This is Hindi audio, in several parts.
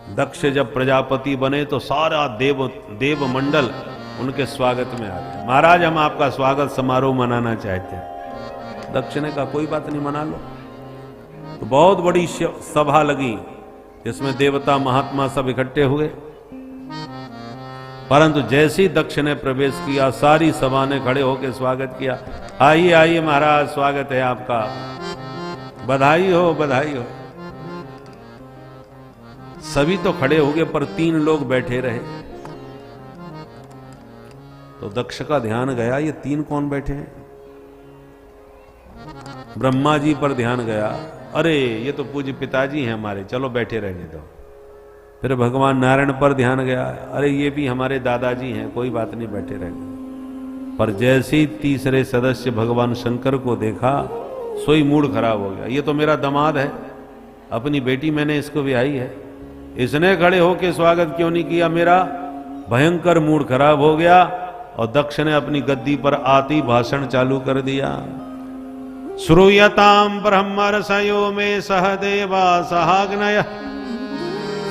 दक्ष जब प्रजापति बने तो सारा देव मंडल उनके स्वागत में आ गया। महाराज हम आपका स्वागत समारोह मनाना चाहते हैं। दक्ष ने कहा कोई बात नहीं, मना लो। तो बहुत बड़ी सभा लगी जिसमें देवता महात्मा सब इकट्ठे हुए। परंतु जैसे ही दक्ष ने प्रवेश किया सारी सभा ने खड़े होकर स्वागत किया। आइए आइए महाराज, स्वागत है आपका, बधाई हो बधाई हो। सभी तो खड़े हो गए पर 3 लोग बैठे रहे। तो दक्ष का ध्यान गया ये 3 कौन बैठे हैं। ब्रह्मा जी पर ध्यान गया, अरे ये तो पूज्य पिताजी हैं हमारे, चलो बैठे रहने दो। फिर भगवान नारायण पर ध्यान गया, अरे ये भी हमारे दादाजी हैं, कोई बात नहीं बैठे रहने। पर जैसे ही तीसरे सदस्य भगवान शंकर को देखा सोई मूड खराब हो गया। ये तो मेरा दामाद है, अपनी बेटी मैंने इसको ब्याही है, इसने खड़े होकर स्वागत क्यों नहीं किया मेरा। भयंकर मूड खराब हो गया और दक्ष ने अपनी गद्दी पर आती भाषण चालू कर दिया। श्रूयताम ब्रह्म रसयो में सहदेवा सहाग्नय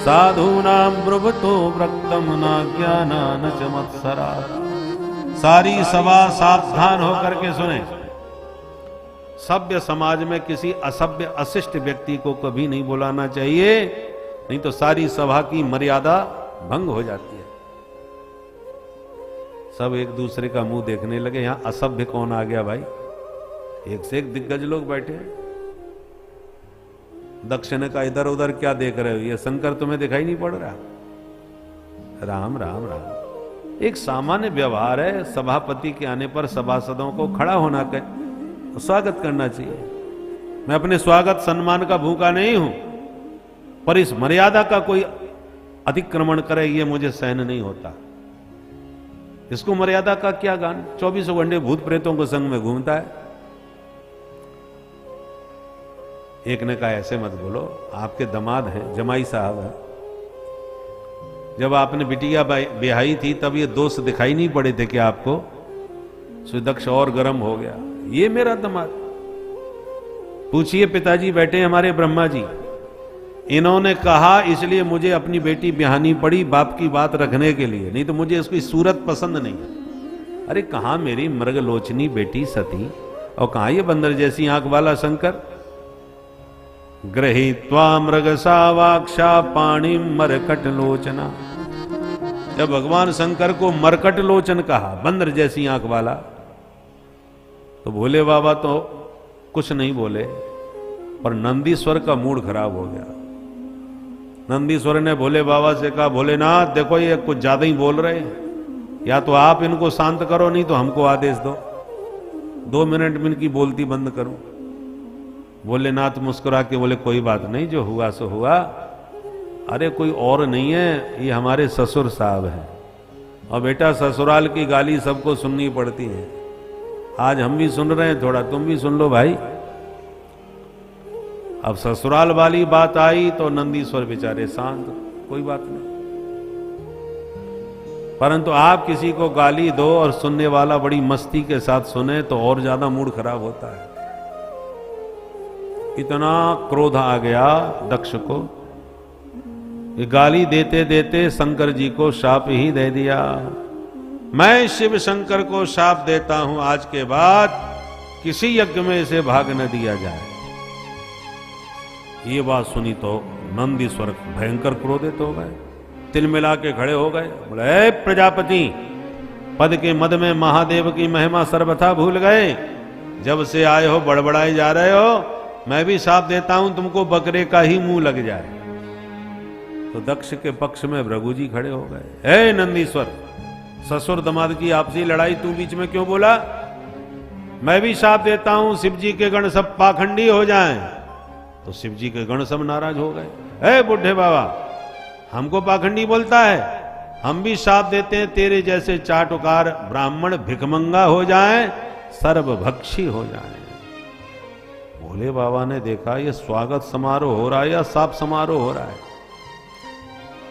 साधूनाम ब्रुवतो व्रक्तम न ज्ञाना न च मत्सरा। सारी सभा सावधान होकर के सुने। सभ्य समाज में किसी असभ्य अशिष्ट व्यक्ति को कभी नहीं बुलाना चाहिए, नहीं तो सारी सभा की मर्यादा भंग हो जाती है। सब एक दूसरे का मुंह देखने लगे, यहां असभ्य कौन आ गया भाई, एक से एक दिग्गज लोग बैठे हैं। दक्ष ने कहा इधर उधर क्या देख रहे हो, ये शंकर तुम्हें दिखाई नहीं पड़ रहा। राम राम राम, एक सामान्य व्यवहार है, सभापति के आने पर सभासदों को खड़ा होना कर स्वागत करना चाहिए। मैं अपने स्वागत सम्मान का भूखा नहीं हूं, पर इस मर्यादा का कोई अतिक्रमण करे ये मुझे सहन नहीं होता। इसको मर्यादा का क्या गान, 24 घंटे भूत प्रेतों के संग में घूमता है। एक ने कहा ऐसे मत बोलो, आपके दामाद हैं, जमाई साहब है, जब आपने बिटिया ब्याही थी तब ये दोस्त दिखाई नहीं पड़े थे कि आपको। दक्ष और गर्म हो गया, ये मेरा दामाद, पूछिए पिताजी बैठे हमारे ब्रह्मा जी, इन्होंने कहा इसलिए मुझे अपनी बेटी ब्याहनी पड़ी बाप की बात रखने के लिए, नहीं तो मुझे इसकी सूरत पसंद नहीं। अरे कहां मेरी मृगलोचनी बेटी सती और कहां ये बंदर जैसी आंख वाला शंकर। गृहीत्वा मृगसावाक्षा पाणिम मरकट लोचना। जब भगवान शंकर को मरकट लोचन कहा, बंदर जैसी आंख वाला, तो भोले बाबा तो कुछ नहीं बोले, पर नंदीश्वर का मूड खराब हो गया। नंदीश्वर ने भोले बाबा से कहा भोलेनाथ देखो ये कुछ ज्यादा ही बोल रहे हैं, या तो आप इनको शांत करो नहीं तो हमको आदेश दो, 2 मिनट में इनकी बोलती बंद करूं। भोलेनाथ मुस्कुरा के बोले कोई बात नहीं, जो हुआ सो हुआ। अरे कोई और नहीं है, ये हमारे ससुर साहब हैं, और बेटा ससुराल की गाली सबको सुननी पड़ती है। आज हम भी सुन रहे हैं, थोड़ा तुम भी सुन लो भाई। अब ससुराल वाली बात आई तो नंदीश्वर बेचारे शांत, कोई बात नहीं। परंतु आप किसी को गाली दो और सुनने वाला बड़ी मस्ती के साथ सुने तो और ज्यादा मूड खराब होता है। इतना क्रोध आ गया दक्ष को, ये गाली देते देते शंकर जी को शाप ही दे दिया। मैं शिव शंकर को शाप देता हूं, आज के बाद किसी यज्ञ में इसे भाग न दिया जाए। ये बात सुनी तो नंदीश्वर भयंकर क्रोधित हो गए, तिल मिला के खड़े हो गए, बोले प्रजापति, पद के मद में महादेव की महिमा सर्वथा भूल गए, जब से आए हो बड़बड़ाए जा रहे हो, मैं भी शाप देता हूं तुमको बकरे का ही मुंह लग जाए। तो दक्ष के पक्ष में भृगु जी खड़े हो गए, हे नंदीश्वर, ससुर दामाद की आपसी लड़ाई तू बीच में क्यों बोला? मैं भी शाप देता हूं शिव जी के गण सब पाखंडी हो जाएं। तो शिव जी के गण सब नाराज हो गए, हे बुढ़े बाबा, हमको पाखंडी बोलता है, हम भी शाप देते हैं तेरे जैसे चाटुकार ब्राह्मण भिखमंगा हो जाएं, सर्वभक्षी हो जाएं। भोले बाबा ने देखा ये स्वागत समारोह हो रहा है या शाप समारोह हो रहा है।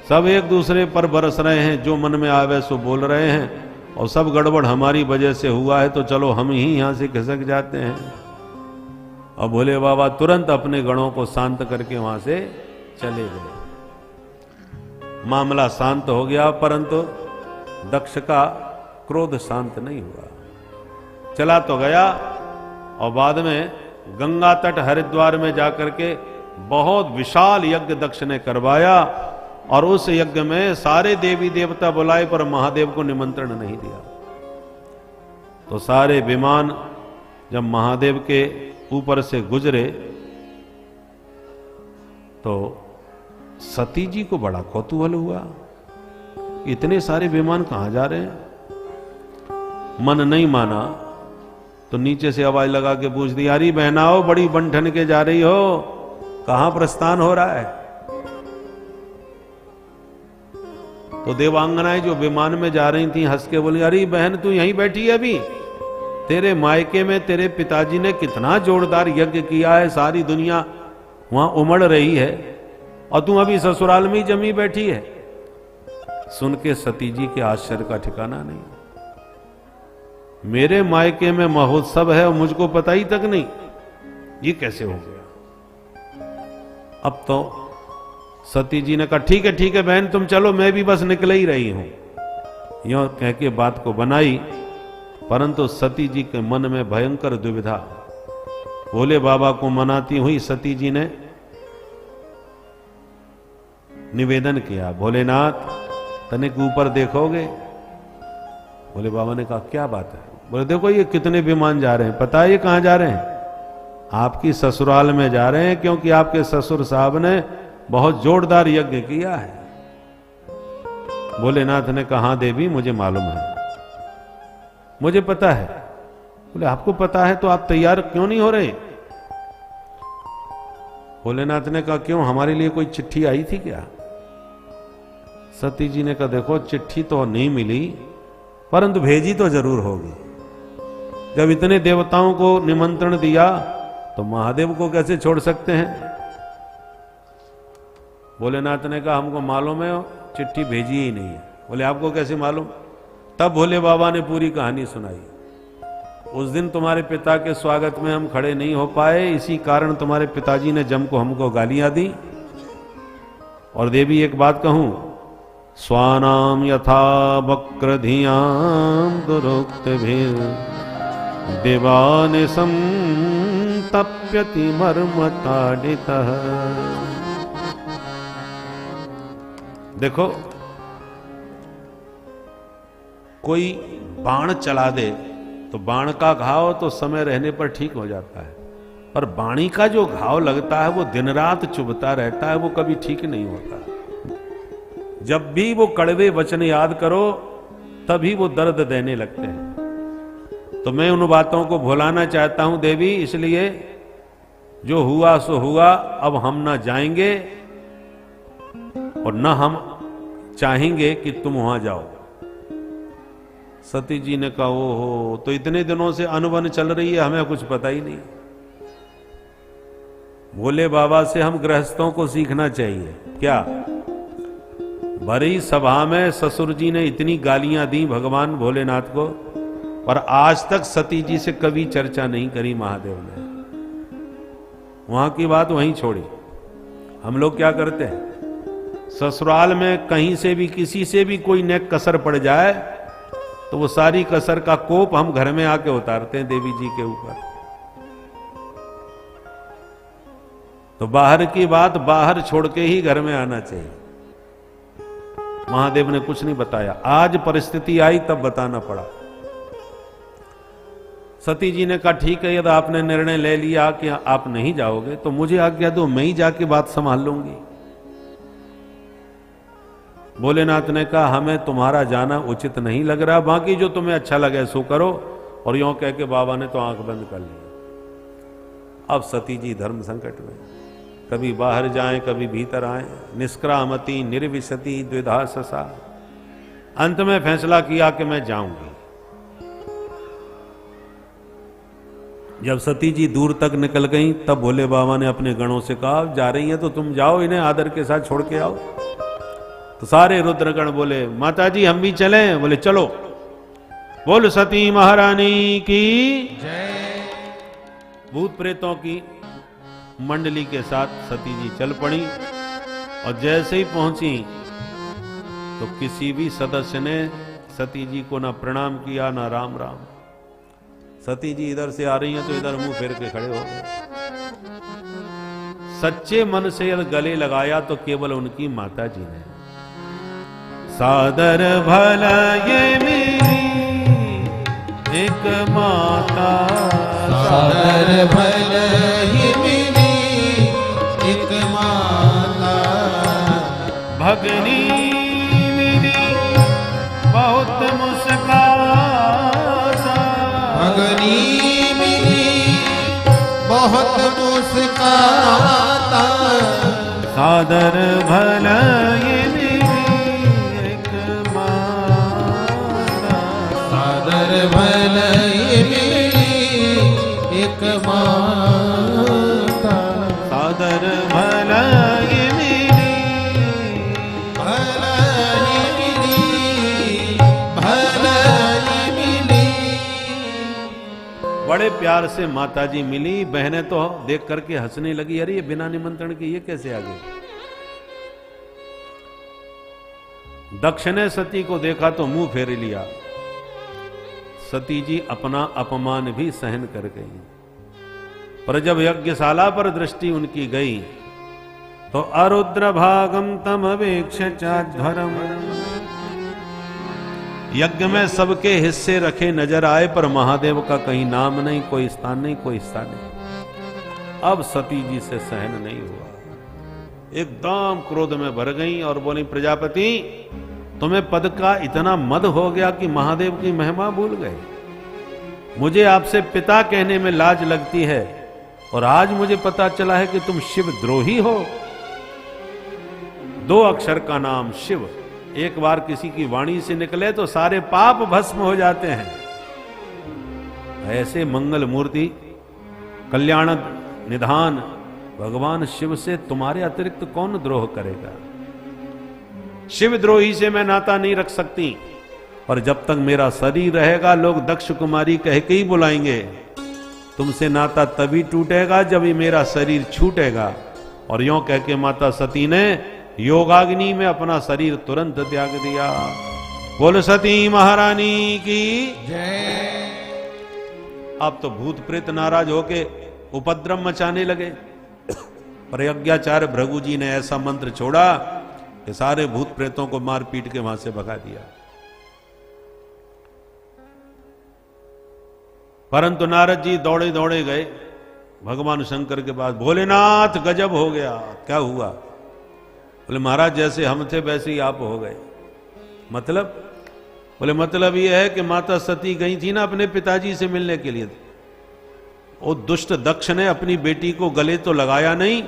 सब एक दूसरे पर बरस रहे हैं, जो मन में आवे सो बोल रहे हैं, और सब गड़बड़ हमारी वजह से हुआ है, तो चलो हम ही यहां से खिसक जाते हैं। और भोले बाबा तुरंत अपने गणों को शांत करके वहां से चले गए। मामला शांत हो गया, परंतु दक्ष का क्रोध शांत नहीं हुआ। चला तो गया और बाद में गंगा तट हरिद्वार में जाकर के बहुत विशाल यज्ञ दक्ष ने करवाया, और उस यज्ञ में सारे देवी देवता बुलाए पर महादेव को निमंत्रण नहीं दिया। तो सारे विमान जब महादेव के ऊपर से गुजरे तो सती जी को बड़ा कौतूहल हुआ, इतने सारे विमान कहां जा रहे हैं। मन नहीं माना तो नीचे से आवाज लगा के पूछ दी, अरे बहनाओ बड़ी बंठन के जा रही हो, कहां प्रस्थान हो रहा है। तो देवांगनाएं जो विमान में जा रही थी हंस के बोली, अरे बहन तू यहीं बैठी है, अभी तेरे मायके में तेरे पिताजी ने कितना जोरदार यज्ञ किया है, सारी दुनिया वहां उमड़ रही है और तू अभी ससुराल में ही जमी बैठी है। सुन के सती जी के आश्चर्य का ठिकाना नहीं। मेरे मायके में महोत्सव है और मुझको पता ही तक नहीं, ये कैसे हो गया। अब तो सती जी ने कहा ठीक है बहन तुम चलो, मैं भी बस निकल ही रही हूं। यूं कह के बात को बनाई, परंतु सती जी के मन में भयंकर दुविधा। भोले बाबा को मनाती हुई सती जी ने निवेदन किया, भोलेनाथ तनिक ऊपर देखोगे। भोले बाबा ने कहा क्या बात है। बोले देखो ये कितने विमान जा रहे हैं, पता है ये कहां जा रहे हैं, आपकी ससुराल में जा रहे हैं, क्योंकि आपके ससुर साहब ने बहुत जोरदार यज्ञ किया है। भोलेनाथ ने कहा हाँ देवी मुझे मालूम है, मुझे पता है। बोले आपको पता है तो आप तैयार क्यों नहीं हो रहे। भोलेनाथ ने कहा क्यों, हमारे लिए कोई चिट्ठी आई थी क्या। सती जी ने कहा देखो चिट्ठी तो नहीं मिली, परंतु भेजी तो जरूर होगी। जब इतने देवताओं को निमंत्रण दिया तो महादेव को कैसे छोड़ सकते हैं। भोलेनाथ ने कहा हमको मालूम है चिट्ठी भेजी ही नहीं है। बोले आपको कैसे मालूम। तब भोले बाबा ने पूरी कहानी सुनाई। उस दिन तुम्हारे पिता के स्वागत में हम खड़े नहीं हो पाए, इसी कारण तुम्हारे पिताजी ने जम को हमको गालियां दी। और देवी एक बात कहूं, स्वानाम यथा वक्रधियां दुरुक्त भीर देवाने संतप्यति मर्मताडितः। देखो कोई बाण चला दे तो बाण का घाव तो समय रहने पर ठीक हो जाता है, पर बाणी का जो घाव लगता है वो दिन रात चुभता रहता है, वो कभी ठीक नहीं होता। जब भी वो कड़वे वचन याद करो तभी वो दर्द देने लगते हैं। तो मैं उन बातों को भुलाना चाहता हूं देवी, इसलिए जो हुआ सो हुआ, अब हम ना जाएंगे और न हम चाहेंगे कि तुम वहां जाओ। सती जी ने कहा ओहो, तो इतने दिनों से अनबन चल रही है, हमें कुछ पता ही नहीं। भोले बाबा से हम गृहस्थों को सीखना चाहिए। क्या भरी सभा में ससुर जी ने इतनी गालियां दी भगवान भोलेनाथ को, पर आज तक सती जी से कभी चर्चा नहीं करी महादेव ने। वहां की बात वहीं छोड़ी। हम लोग क्या करते हैं, ससुराल में कहीं से भी किसी से भी कोई नेक कसर पड़ जाए तो वो सारी कसर का कोप हम घर में आके उतारते हैं देवी जी के ऊपर। तो बाहर की बात बाहर छोड़ के ही घर में आना चाहिए। महादेव ने कुछ नहीं बताया, आज परिस्थिति आई तब बताना पड़ा। सती जी ने कहा ठीक है, यदि आपने निर्णय ले लिया कि आप नहीं जाओगे तो मुझे आज्ञा दो, मैं ही जाके बात संभाल लूंगी। भोलेनाथ ने कहा हमें तुम्हारा जाना उचित नहीं लग रहा, बाकी जो तुम्हें अच्छा लगे सो करो। और यूं कह के बाबा ने तो आंख बंद कर ली। अब सती जी धर्म संकट में, कभी बाहर जाएं कभी भीतर आए, निष्क्रामती निर्विशति द्विधा ससा। अंत में फैसला किया कि मैं जाऊंगी। जब सती जी दूर तक निकल गईं, तब भोले बाबा ने अपने गणों से कहा जा रही हैं तो तुम जाओ, इन्हें आदर के साथ छोड़ के आओ। तो सारे रुद्रगण बोले माता जी हम भी चलें। बोले चलो। बोल सती महारानी की जय। भूत प्रेतों की मंडली के साथ सती जी चल पड़ी और जैसे ही पहुंची तो किसी भी सदस्य ने सती जी को ना प्रणाम किया ना राम राम। सती जी इधर से आ रही हैं तो इधर मुंह फेर के खड़े हो गए। सच्चे मन से यदि गले लगाया तो केवल उनकी माता जी ने। सादर भला ये मेरी एक माता, सादर भला ये मेरी एक माता, भगनी मेरी बहुत मुस्काता, भगनी मेरी बहुत मुस्काता, सादर भला ये मेरी एक माता, सादर भला ये मेरी एक माता, सादर भला ये मेरी, भला ये मेरी, भला ये मेरी। बड़े प्यार से माताजी मिली। बहनें तो देख करके हंसने लगी, अरे ये बिना निमंत्रण के ये कैसे आ गए। दक्ष ने सती को देखा तो मुंह फेर लिया। सती जी अपना अपमान भी सहन कर गई। पर जब यज्ञशाला पर दृष्टि उनकी गई तो अरुद्र भागम तम अवेक्ष चाध्वरम, यज्ञ में सबके हिस्से रखे नजर आए पर महादेव का कहीं नाम नहीं, कोई स्थान नहीं, कोई स्थान नहीं। अब सती जी से सहन नहीं हुआ, एकदम क्रोध में भर गई और बोली, प्रजापति तुम्हें पद का इतना मद हो गया कि महादेव की महिमा भूल गए। मुझे आपसे पिता कहने में लाज लगती है और आज मुझे पता चला है कि तुम शिव द्रोही हो। 2 अक्षर का नाम शिव एक बार किसी की वाणी से निकले तो सारे पाप भस्म हो जाते हैं। ऐसे मंगल मूर्ति कल्याण निधान भगवान शिव से तुम्हारे अतिरिक्त कौन द्रोह करेगा। शिव द्रोही से मैं नाता नहीं रख सकती, और जब तक मेरा शरीर रहेगा लोग दक्ष कुमारी कह के ही बुलाएंगे। तुमसे नाता तभी टूटेगा जब ये मेरा शरीर छूटेगा। और यों कह के माता सती ने योगाग्नि में अपना शरीर तुरंत त्याग दिया। बोल सती महारानी की जय। अब तो भूत प्रेत नाराज होके उपद्रव मचाने लगे, पर यज्ञाचार्य भृगु जी ने ऐसा मंत्र छोड़ा कि सारे भूत प्रेतों को मार पीट के वहां से भगा दिया। परंतु नारद जी दौड़े दौड़े गए भगवान शंकर के पास। भोलेनाथ गजब हो गया, क्या हुआ? बोले महाराज जैसे हम थे वैसे ही आप हो गए। मतलब? बोले मतलब ये है कि माता सती गई थी ना अपने पिताजी से मिलने के लिए, वो दुष्ट दक्ष ने अपनी बेटी को गले तो लगाया नहीं,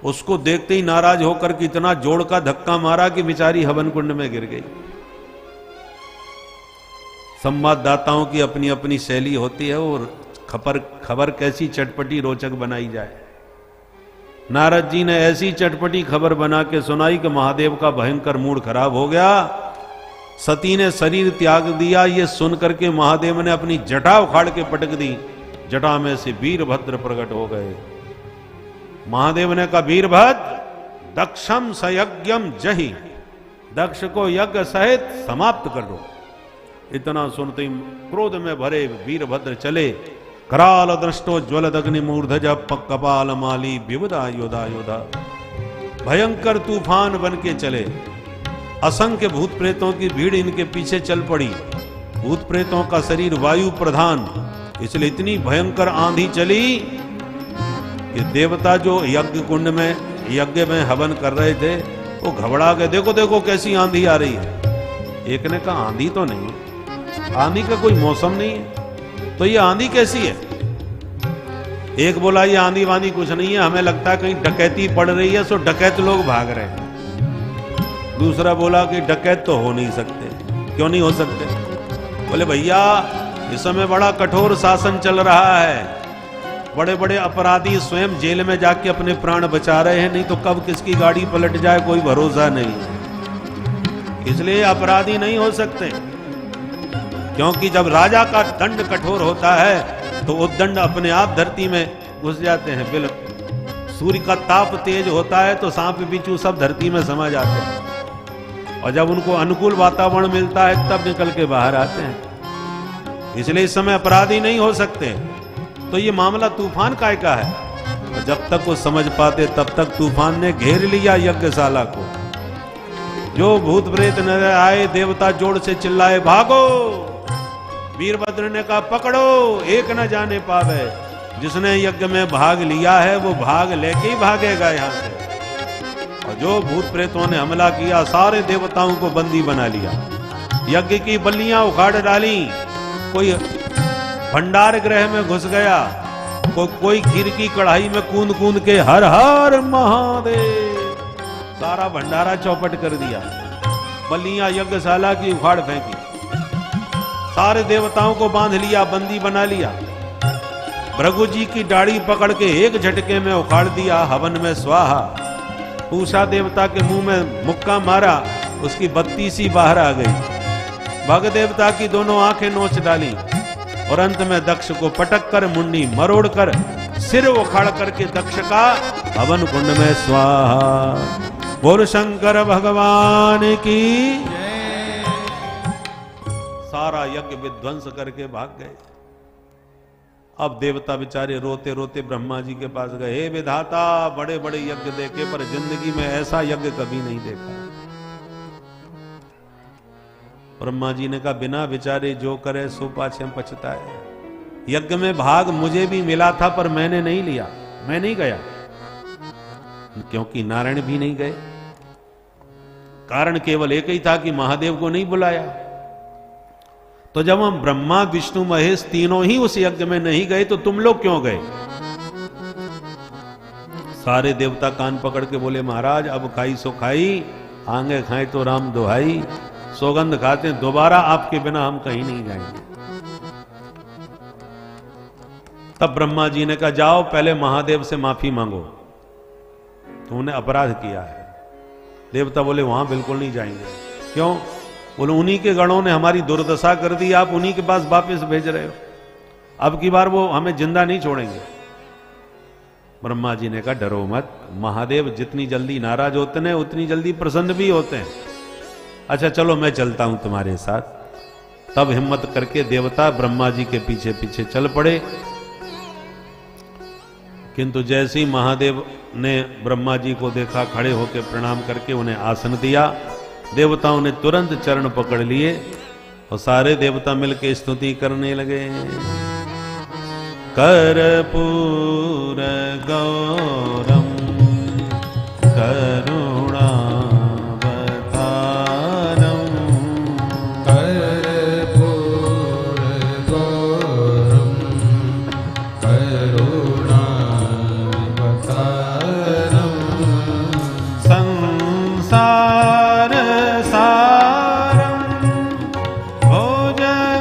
उसको देखते ही नाराज होकर के इतना जोड़ का धक्का मारा कि बेचारी हवन कुंड में गिर गई। संवाददाताओं की अपनी अपनी शैली होती है और खबर कैसी चटपटी रोचक बनाई जाए। नारद जी ने ऐसी चटपटी खबर बना के सुनाई कि महादेव का भयंकर मूड खराब हो गया। सती ने शरीर त्याग दिया, ये सुन करके महादेव ने अपनी जटा उखाड़ के पटक दी। जटा में से वीरभद्र प्रकट हो गए। महादेव ने कहा, वीरभद्र दक्षम सयज्ञम जहि, दक्ष को यज्ञ सहित समाप्त कर दो। इतना सुनते ही क्रोध में भरे वीरभद्र चले। कराल दृष्टो ज्वलदग्नि मूर्धज कपाल माली विबुधा योधा योधा, भयंकर तूफान बन के चले। असंख्य भूत प्रेतों की भीड़ इनके पीछे चल पड़ी। भूत प्रेतों का शरीर वायु प्रधान, इसलिए इतनी भयंकर आंधी चली कि देवता जो यज्ञ कुंड में यज्ञ में हवन कर रहे थे वो घबरा गए। देखो देखो कैसी आंधी आ रही है। एक ने कहा आंधी तो नहीं, आंधी का कोई मौसम नहीं है, तो ये आंधी कैसी है? एक बोला ये आंधी वांधी कुछ नहीं है, हमें लगता है कहीं डकैती पड़ रही है, सो डकैत लोग भाग रहे हैं। दूसरा बोला कि डकैत तो हो नहीं सकते। क्यों नहीं हो सकते? बोले भैया इस समय बड़ा कठोर शासन चल रहा है, बड़े बड़े अपराधी स्वयं जेल में जाके अपने प्राण बचा रहे हैं, नहीं तो कब किसकी गाड़ी पलट जाए कोई भरोसा नहीं, इसलिए अपराधी नहीं हो सकते। क्योंकि जब राजा का दंड कठोर होता है तो उद्दंड अपने आप धरती में घुस जाते हैं। सूर्य का ताप तेज होता है तो सांप बिच्छू सब धरती में समा जाते हैं। और जब उनको अनुकूल वातावरण मिलता है तब निकल के बाहर आते हैं। इसलिए इस समय अपराधी नहीं हो सकते। तो ये मामला तूफान काय का है, और जब तक वो समझ पाते तब तक तूफान ने घेर लिया यज्ञशाला को। जो भूत प्रेत नजर आए, देवता जोर से चिल्लाए, भागो। वीरभद्र ने कहा, पकड़ो, एक न जाने पावे। जिसने यज्ञ में भाग लिया है वो भाग लेके ही भागेगा यहां से। और जो भूत प्रेतों ने हमला किया, सारे देवताओं को बंदी बना लिया, यज्ञ की बल्लियां उखाड़ डाली। कोई भंडार गृह में घुस गया, कोई खीर की कढ़ाई में कूद कूद के हर हर महादेव, सारा भंडारा चौपट कर दिया। बल्लियां यज्ञशाला की उखाड़ फेंकी, सारे देवताओं को बांध लिया, बंदी बना लिया। भृगु जी की दाढ़ी पकड़ के एक झटके में उखाड़ दिया, हवन में स्वाहा। पूषा देवता के मुंह में मुक्का मारा, उसकी बत्ती सी बाहर आ गई। भग देवता की दोनों आंखें नोच डाली, और अंत में दक्ष को पटक कर, मुंडी मरोड़ कर, सिर उखाड़ करके दक्ष का हवन कुंड में स्वाहा। बोल शंकर भगवान की। सारा यज्ञ विध्वंस करके भाग गए। अब देवता बेचारे रोते रोते ब्रह्मा जी के पास गए, हे विधाता, बड़े बड़े यज्ञ देखे पर जिंदगी में ऐसा यज्ञ कभी नहीं देखा। ब्रह्मा जी ने कहा, बिना विचारे जो करे सो पाछे पछताए। यज्ञ में भाग मुझे भी मिला था पर मैंने नहीं लिया, मैं नहीं गया, क्योंकि नारायण भी नहीं गए। कारण केवल एक ही था कि महादेव को नहीं बुलाया। तो जब हम ब्रह्मा विष्णु महेश तीनों ही उस यज्ञ में नहीं गए तो तुम लोग क्यों गए? सारे देवता कान पकड़ के बोले, महाराज अब खाई सो खाई, आगे खाए तो राम दुहाई। सौगंध खाते हैं, दोबारा आपके बिना हम कहीं नहीं जाएंगे। तब ब्रह्मा जी ने कहा, जाओ पहले महादेव से माफी मांगो, तुमने अपराध किया है। देवता बोले, वहां बिल्कुल नहीं जाएंगे। क्यों? बोले, उन्हीं के गणों ने हमारी दुर्दशा कर दी, आप उन्हीं के पास वापस भेज रहे हो, अब की बार वो हमें जिंदा नहीं छोड़ेंगे। ब्रह्मा जी ने कहा, डरो मत, महादेव जितनी जल्दी नाराज होते हैं उतनी जल्दी प्रसन्न भी होते हैं। अच्छा चलो मैं चलता हूं तुम्हारे साथ। तब हिम्मत करके देवता ब्रह्मा जी के पीछे पीछे चल पड़े। किंतु जैसे ही महादेव ने ब्रह्मा जी को देखा, खड़े होकर प्रणाम करके उन्हें आसन दिया। देवताओं ने तुरंत चरण पकड़ लिए और सारे देवता मिलकर स्तुति करने लगे। कर्पूर गौरम करुणावतारम, कर्पूर गौरम करुणावतारम, संसार सारम भुजगेन्द्रहारम,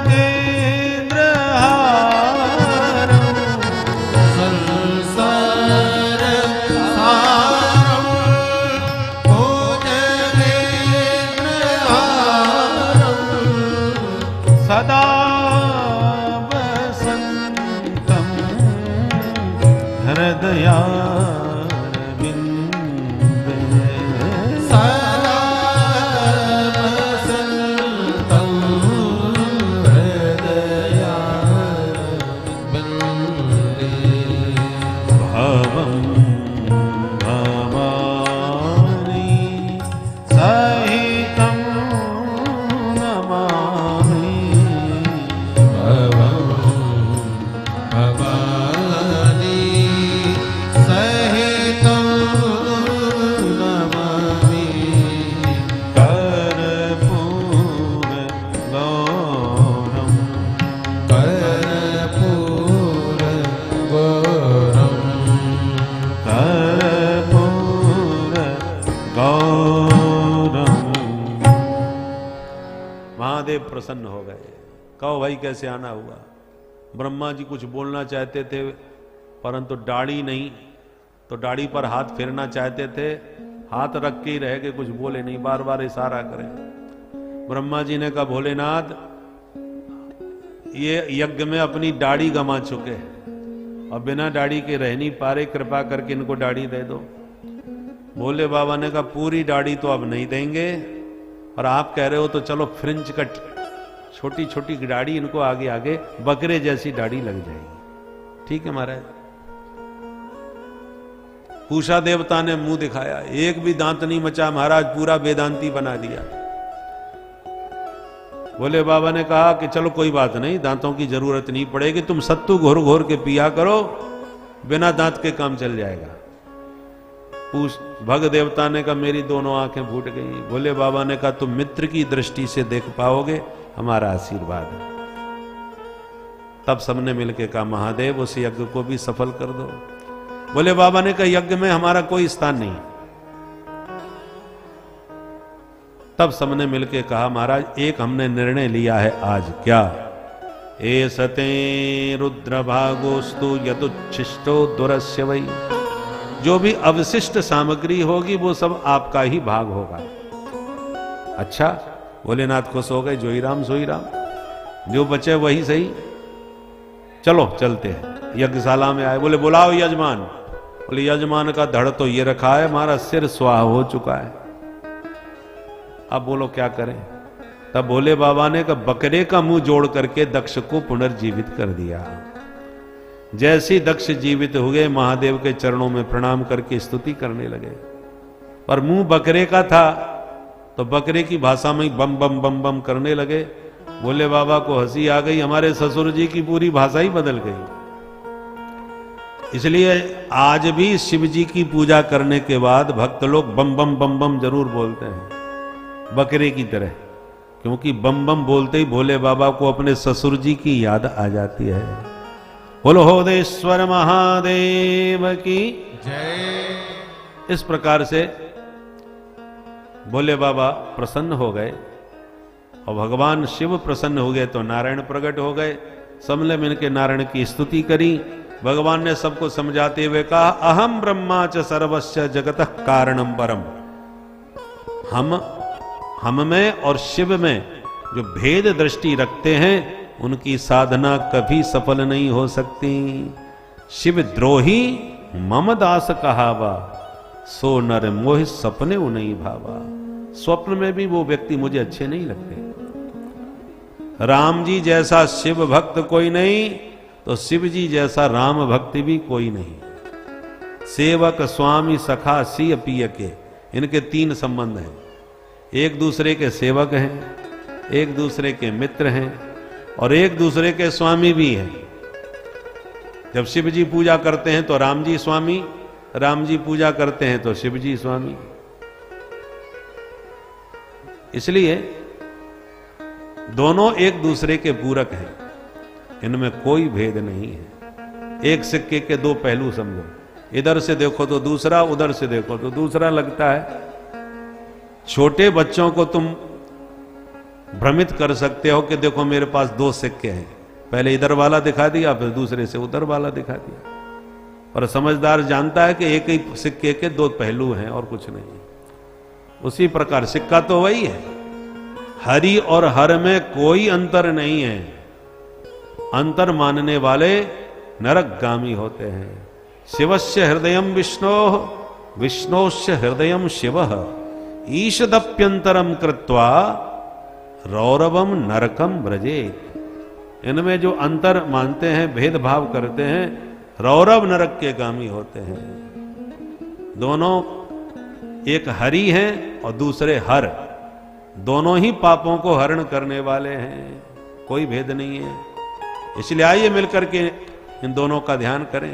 संसार सारम भुजगेन्द्रहारम, सदा वसन्तं हृदयारविन्दे, सदा वसन्तं हृदयारविन्दे, भवं भवानी सहितं नमामि, भवं भवानी सहितं नमामि, कर्पूर गौरम कर्पूर गौरम कर्पूर गौरम। महादेव प्रसन्न हो गए। कहो भाई कैसे आना हुआ? ब्रह्मा जी कुछ बोलना चाहते थे परंतु दाढ़ी नहीं, तो दाढ़ी पर हाथ फेरना चाहते थे, हाथ रख के ही रह गए, कुछ बोले नहीं, बार बार इशारा करें। ब्रह्मा जी ने कहा, भोलेनाथ ये यज्ञ में अपनी दाढ़ी गंवा चुके हैं और बिना दाढ़ी के रह नहीं पा रहे, कृपा करके इनको दाढ़ी दे दो। भोले बाबा ने कहा, पूरी दाढ़ी तो अब नहीं देंगे, और आप कह रहे हो तो चलो फ्रिंज कट, छोटी छोटी दाढ़ी, इनको आगे आगे बकरे जैसी दाढ़ी लग जाएगी। ठीक है महाराज। पूषा देवता ने मुंह दिखाया, एक भी दांत नहीं बचा महाराज, पूरा वेदांती बना दिया। भोले बाबा ने कहा कि चलो कोई बात नहीं, दांतों की जरूरत नहीं पड़ेगी, तुम सत्तू घोर घोर के पिया करो, बिना दांत के काम चल जाएगा। भग देवता ने कहा मेरी दोनों आंखें फूट गई। भोले बाबा ने कहा तुम मित्र की दृष्टि से देख पाओगे, हमारा आशीर्वाद है। तब सबने मिलकर कहा महादेव उस यज्ञ को भी सफल कर दो। भोले बाबा ने कहा यज्ञ में हमारा कोई स्थान नहीं। तब सबने मिलकर कहा महाराज एक हमने निर्णय लिया है आज। क्या? ए सते रुद्र भागोस्तु यदुच्छिष्टो दुरस्य वै, जो भी अवशिष्ट सामग्री होगी वो सब आपका ही भाग होगा। अच्छा, भोलेनाथ खुश हो गए, जोई राम सोई राम, जो बचे वही सही, चलो चलते हैं। यज्ञशाला में आए, बोले बुलाओ यजमान। बोले यजमान का धड़ तो ये रखा है, हमारा सिर स्वाह हो चुका है, अब बोलो क्या करें। तब भोले बाबा ने कहा बकरे का मुंह जोड़ करके दक्ष को पुनर्जीवित कर दिया। जैसे दक्ष जीवित हुए महादेव के चरणों में प्रणाम करके स्तुति करने लगे, पर मुंह बकरे का था तो बकरे की भाषा में बम बम बम बम करने लगे। भोले बाबा को हंसी आ गई, हमारे ससुर जी की पूरी भाषा ही बदल गई। इसलिए आज भी शिव जी की पूजा करने के बाद भक्त लोग बम बम बम बम जरूर बोलते हैं, बकरे की तरह, क्योंकि बम बम बोलते ही भोले बाबा को अपने ससुर जी की याद आ जाती है। बोलो होदेश्वर महादेव की जय। इस प्रकार से भोले बाबा प्रसन्न हो गए और भगवान शिव प्रसन्न हो गए तो नारायण प्रकट हो गए। सबने मिलकर नारायण की स्तुति करी। भगवान ने सबको समझाते हुए कहा अहम ब्रह्मा च सर्वस्य जगतः कारणम परम। हम में और शिव में जो भेद दृष्टि रखते हैं उनकी साधना कभी सफल नहीं हो सकती। शिव द्रोही मम दास कहावा, सो नर मोह सपने नहीं भावा। स्वप्न में भी वो व्यक्ति मुझे अच्छे नहीं लगते। राम जी जैसा शिव भक्त कोई नहीं तो शिव जी जैसा राम भक्ति भी कोई नहीं। सेवक स्वामी सखा सिय पिय के, इनके तीन संबंध हैं। एक दूसरे के सेवक हैं, एक दूसरे के मित्र हैं और एक दूसरे के स्वामी भी हैं। जब शिव जी पूजा करते हैं तो राम जी स्वामी, राम जी पूजा करते हैं तो शिव जी स्वामी। इसलिए दोनों एक दूसरे के पूरक हैं, इनमें कोई भेद नहीं है। एक सिक्के के दो पहलू समझो, इधर से देखो तो दूसरा, उधर से देखो तो दूसरा लगता है। छोटे बच्चों को तुम भ्रमित कर सकते हो कि देखो मेरे पास दो सिक्के हैं, पहले इधर वाला दिखा दिया फिर दूसरे से उधर वाला दिखा दिया। और समझदार जानता है कि एक ही सिक्के के दो पहलू हैं और कुछ नहीं। उसी प्रकार सिक्का तो वही है, हरि और हर में कोई अंतर नहीं है। अंतर मानने वाले नरकगामी होते हैं। शिवस्य हृदयम विष्णो, विष्णोस्य हृदयम शिवः, ईशदप्यंतरम कृत्वा रौरवम नरकम व्रजेत। इनमें जो अंतर मानते हैं, भेदभाव करते हैं, रौरव नरक के गामी होते हैं। दोनों एक हरि हैं और दूसरे हर, दोनों ही पापों को हरण करने वाले हैं, कोई भेद नहीं है। इसलिए आइए मिलकर के इन दोनों का ध्यान करें।